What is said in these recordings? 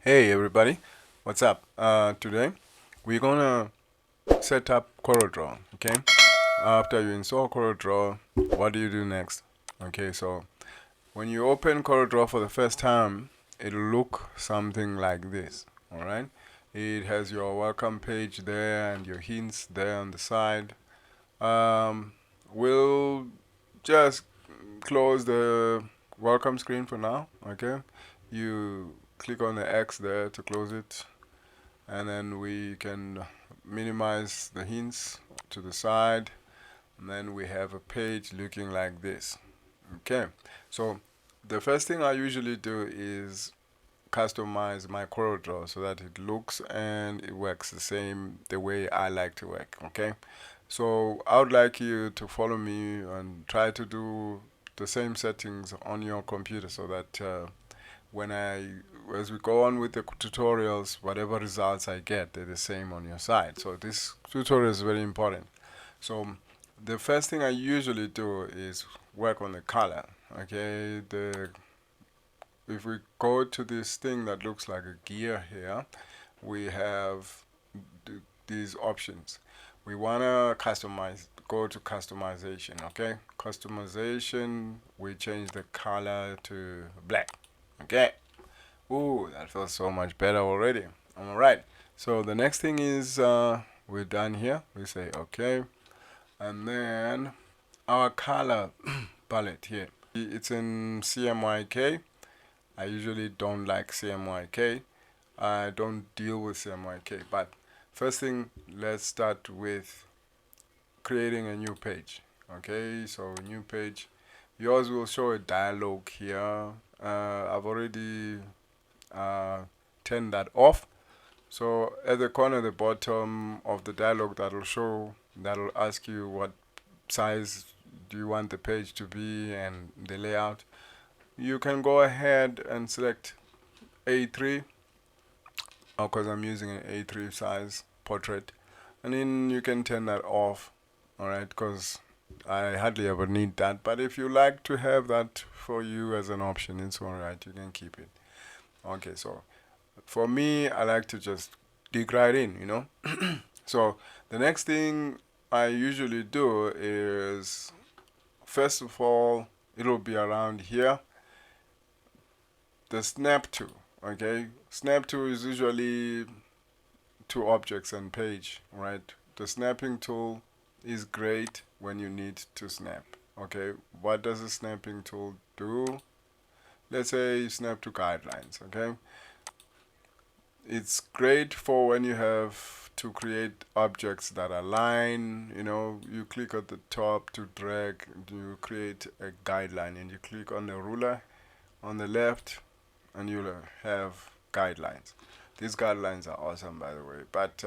Hey everybody, what's up? Today we're gonna set up CorelDRAW. Okay, after you install CorelDRAW, what do you do next? Okay, so when you open CorelDRAW for the first time, it'll look something like this. All right, it has your welcome page there and your hints there on the side. Um, we'll just close the welcome screen for now. Okay, you click on the X there to close it, and then we can minimize the hints to the side, and then we have a page looking like this. Okay, so the first thing I usually do is customize my CorelDRAW so that it looks and it works the way I like to work. Okay, so I would like you to follow me and try to do the same settings on your computer so that when as we go on with the tutorials, whatever results I get, they're the same on your side. So this tutorial is very important. So the first thing I usually do is work on the color. Okay, if we go to this thing that looks like a gear here, we have these options. We want to customize, go to customization. Okay, customization, we change the color to black. Okay, ooh, that feels so much better already. All right, so the next thing is we're done here. We say okay, and then our color palette here, it's in CMYK. I usually don't like CMYK. I don't deal with CMYK, but first thing, let's start with creating a new page. Okay, so new page, yours will show a dialog here. I've already turn that off. So at the corner at the bottom of the dialog, that'll ask you what size do you want the page to be and the layout. You can go ahead and select A3, because I'm using an A3 size portrait, and then you can turn that off. All right, because I hardly ever need that, but if you like to have that for you as an option, it's all right, you can keep it. Okay, so for me, I like to just dig right in. So the next thing I usually do is, first of all, it'll be around here, the snap tool. Okay, snap tool is usually two objects and page, right? The snapping tool is great when you need to snap. Okay, what does a snapping tool do? Let's say you snap to guidelines. Okay, it's great for when you have to create objects that align. You click at the top to drag, you create a guideline, and you click on the ruler on the left, and you'll have guidelines. These guidelines are awesome, by the way, but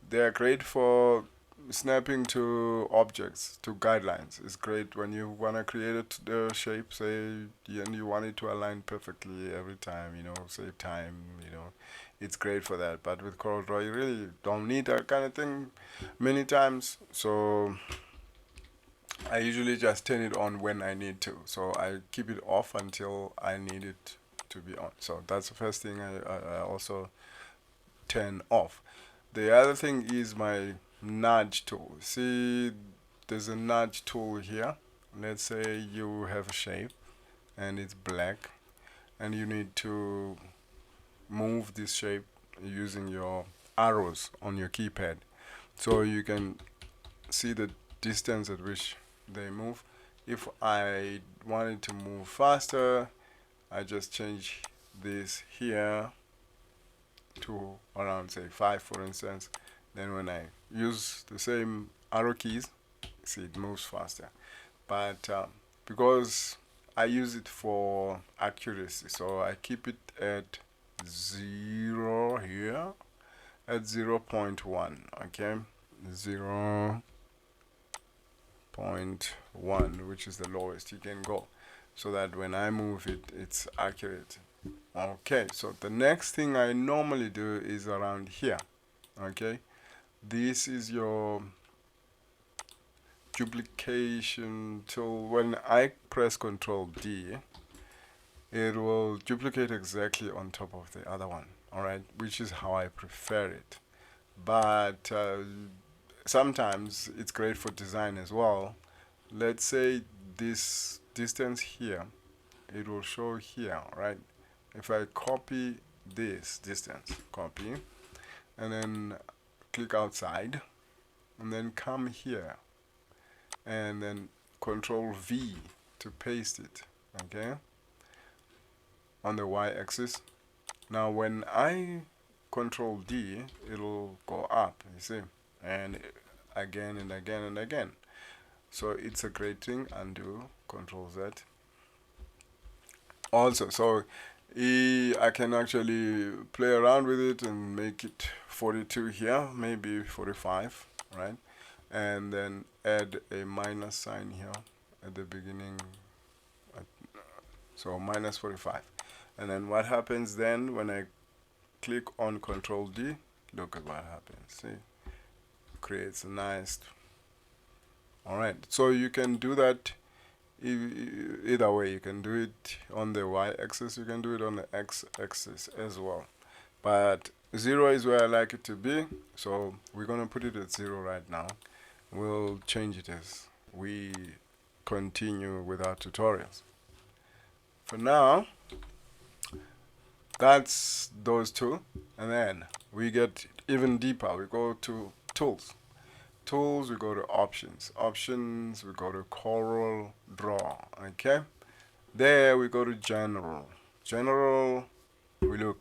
they're great for snapping to objects, to guidelines. It's great when you want to create the shape, say, and you want it to align perfectly every time, save time. It's great for that. But with CorelDRAW, you really don't need that kind of thing many times. So I usually just turn it on when I need to. So I keep it off until I need it to be on. So that's the first thing I also turn off. The other thing is my nudge tool. See, there's a nudge tool here. Let's say you have a shape and it's black, and you need to move this shape using your arrows on your keypad. So you can see the distance at which they move. If I wanted to move faster, I just change this here to around, say, 5, for instance. Then when I use the same arrow keys, see, it moves faster. But because I use it for accuracy, so I keep it at 0 here, at 0.1. Okay, 0.1, which is the lowest you can go, so that when I move it, it's accurate. Okay, so the next thing I normally do is around here. Okay, this is your duplication tool. When I press Control D, it will duplicate exactly on top of the other one, all right, which is how I prefer it. But sometimes it's great for design as well. Let's say this distance here, it will show here, right? If I copy this distance, copy, and then click outside, and then come here, and then Control V to paste it, okay, on the y-axis. Now when I Control D, it'll go up, you see, and again and again and again. So it's a great thing. Undo, Control Z. Also, so I can actually play around with it and make it 42 here, maybe 45, right? And then add a minus sign here at the beginning, so minus 45. And then what happens then when I click on Control D? Look at what happens. See, creates a nice. All right, so you can do that either way. You can do it on the y-axis, you can do it on the x-axis as well, but 0 is where I like it to be, so we're gonna put it at 0 right now. We'll change it as we continue with our tutorials. For now, that's those two, and then we get even deeper. We go to tools. Tools, we go to options. Options, we go to Corel Draw. Okay. There we go to general. General, we look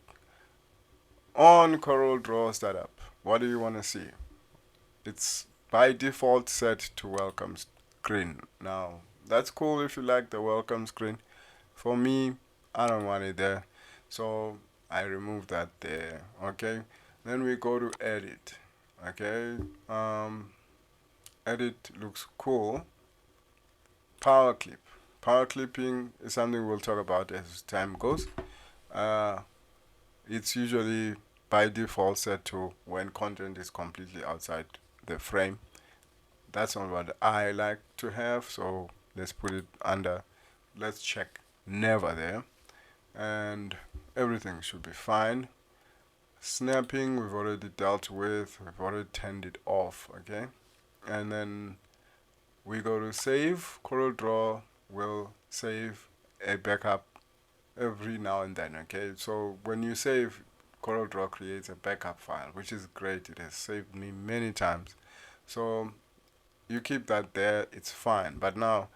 on Corel Draw Startup. What do you want to see? It's by default set to welcome screen. Now, that's cool if you like the welcome screen. For me, I don't want it there, so I remove that there. Okay. Then we go to edit. Okay. Edit looks cool. Power clip. Power clipping is something we'll talk about as time goes. It's usually by default set to when content is completely outside the frame. That's not what I like to have, so let's put it under. Let's check never there, and everything should be fine. Snapping we've already dealt with, we've already turned it off, okay? And then we go to save. Corel Draw will save a backup every now and then, okay? So when you save, Corel Draw creates a backup file, which is great. It has saved me many times. So you keep that there, it's fine. But now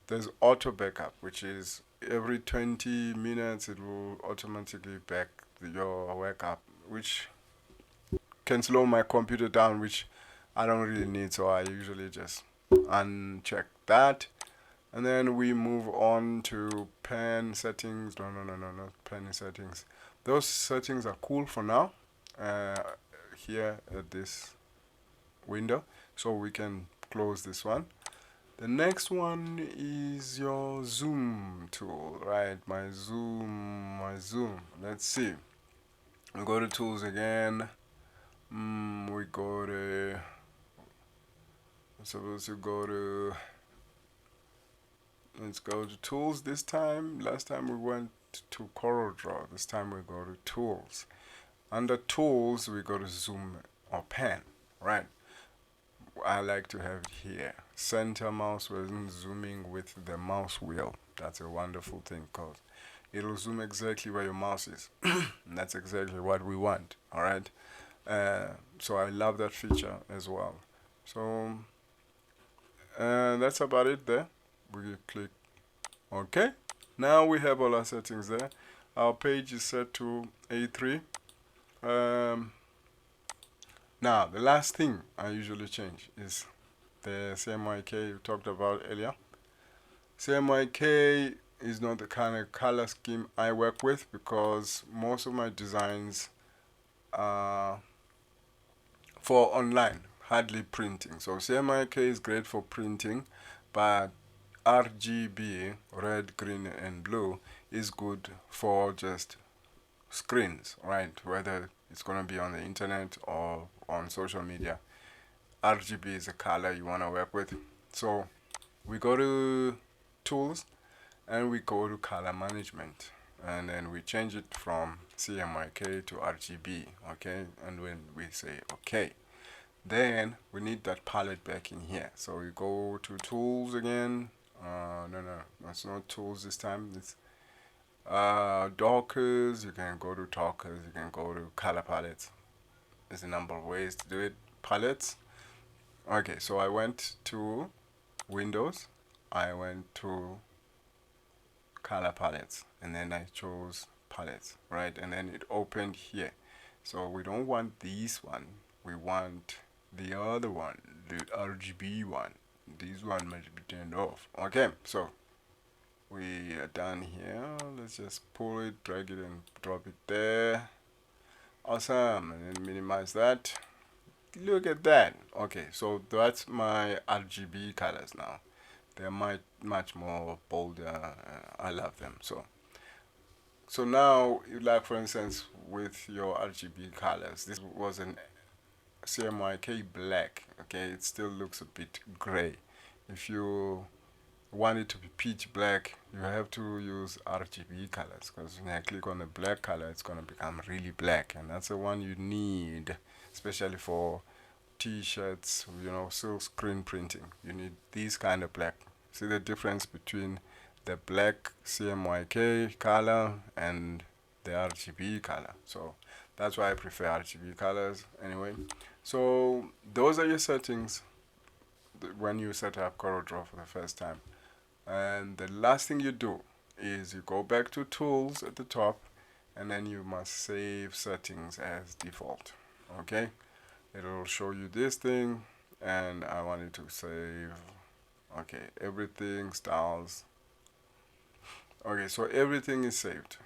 there's auto backup, which is every 20 minutes it will automatically back your work up, which can slow my computer down, which I don't really need, so I usually just uncheck that. And then we move on to pen settings. No, not pen settings. Those settings are cool for now, here at this window, so we can close this one. The next one is your zoom tool, right? My zoom. Let's see. We go to tools again. We go to. Supposed to go to. Let's go to tools this time. Last time we went to Corel Draw. This time we go to tools. Under tools, we go to zoom or pen, right? I like to have it here. Center mouse wasn't zooming with the mouse wheel. That's a wonderful thing because it'll zoom exactly where your mouse is. And that's exactly what we want, all right? So I love that feature as well. So that's about it there. We click OK. Now we have all our settings there. Our page is set to A3. Now, the last thing I usually change is the CMYK you talked about earlier. CMYK is not the kind of color scheme I work with because most of my designs are for online, hardly printing. So CMYK is great for printing, but RGB, red, green, and blue, is good for just screens, right? Whether it's going to be on the internet or on social media. RGB is a color you want to work with. So we go to tools and we go to color management. and then we change it from CMYK to RGB. Okay, and when we say okay, then we need that palette back in here. So we go to tools again. No, it's not tools this time. It's Dockers. You can go to Dockers. You can go to color palettes. There's a number of ways to do it. Palettes. Okay, so I went to Windows. I went to color palettes, and then I chose palettes, right? And then it opened here. So we don't want this one. We want the other one, the RGB one. This one must be turned off. Okay, so we are done here. Let's just pull it, drag it, and drop it there. Awesome. And then minimize that. Look at that. Okay, so that's my RGB colors now. They're much more bolder. I love them. So now, like for instance, with your RGB colors, this was an CMYK black. Okay, it still looks a bit gray. If you want it to be pitch black, you have to use RGB colors, because when I click on the black color, it's going to become really black, and that's the one you need, especially for t-shirts, silk screen printing. You need this kind of black. See the difference between the black CMYK color and the RGB color. So that's why I prefer RGB colors anyway. So those are your settings when you set up CorelDRAW for the first time. And the last thing you do is you go back to tools at the top, and then you must save settings as default. Okay, it'll show you this thing, and I want it to save. Okay, everything, styles. Okay, so everything is saved.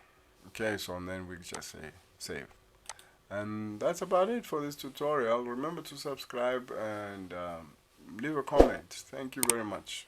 Okay, so then we just say save. And that's about it for this tutorial. Remember to subscribe and leave a comment. Thank you very much.